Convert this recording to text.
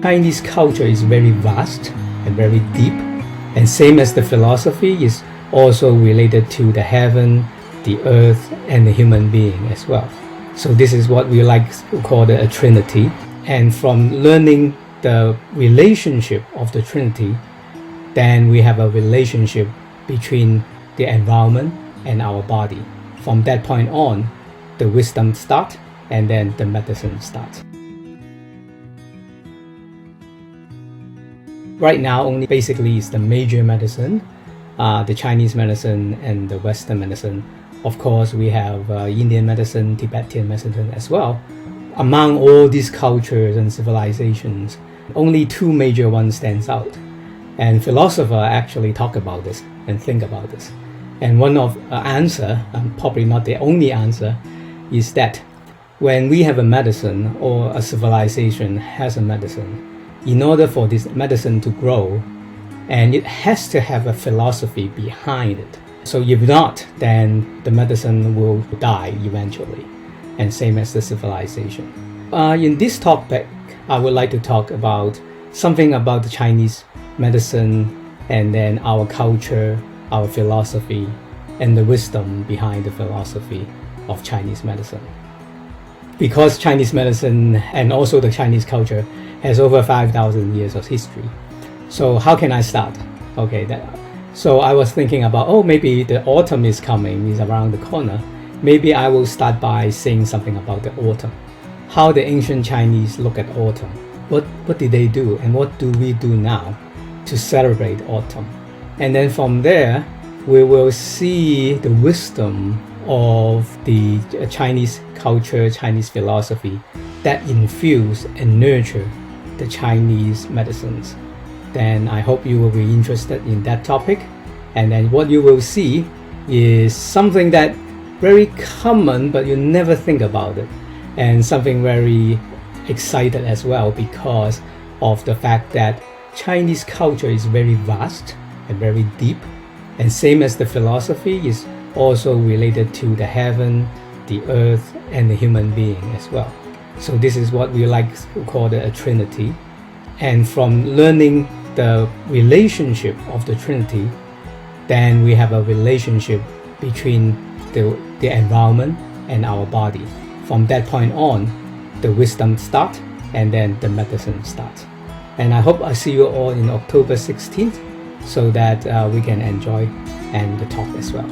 Chinese culture is very vast and very deep, and same as the philosophy is also related to the heaven, the earth, and the human being as well. So this is what we like to call a trinity. And from learning the relationship of the trinity, then we have a relationship between the environment and our body. From that point on, the wisdom starts, and then the medicine starts. Right now, only basically is the major medicine, the Chinese medicine and the Western medicine. Of course, we have Indian medicine, Tibetan medicine as well. Among all these cultures and civilizations, only two major ones stands out. And philosophers actually talk about this and think about this. And one of answer, probably not the only answer, is that when we have a medicine or a civilization has a medicine, in order for this medicine to grow, and it has to have a philosophy behind it. So if not, then the medicine will die eventually, and same as the civilization. In this topic, I would like to talk about something about the Chinese medicine, and then our culture, our philosophy, and the wisdom behind the philosophy of Chinese medicine. Because Chinese medicine and also the Chinese culture has over 5,000 years of history. So how can I start? So I was thinking about, maybe the autumn is coming, is around the corner. Maybe I will start by saying something about the autumn. How the ancient Chinese look at autumn. What did they do, and what do we do now to celebrate autumn? And then from there, we will see the wisdom of the Chinese culture, Chinese philosophy that infuse and nurture the Chinese medicines. Then I hope you will be interested in that topic. And then what you will see is something that very common, but you never think about it. And something very excited as well, because of the fact that Chinese culture is very vast and very deep. And same as the philosophy is also related to the heaven, the earth, and the human being as well. So this is what we like to call a trinity. And from learning the relationship of the trinity, then we have a relationship between the environment and our body. From that point on, the wisdom starts, and then the medicine starts. And I hope I see you all in October 16th, so that we can enjoy and talk as well.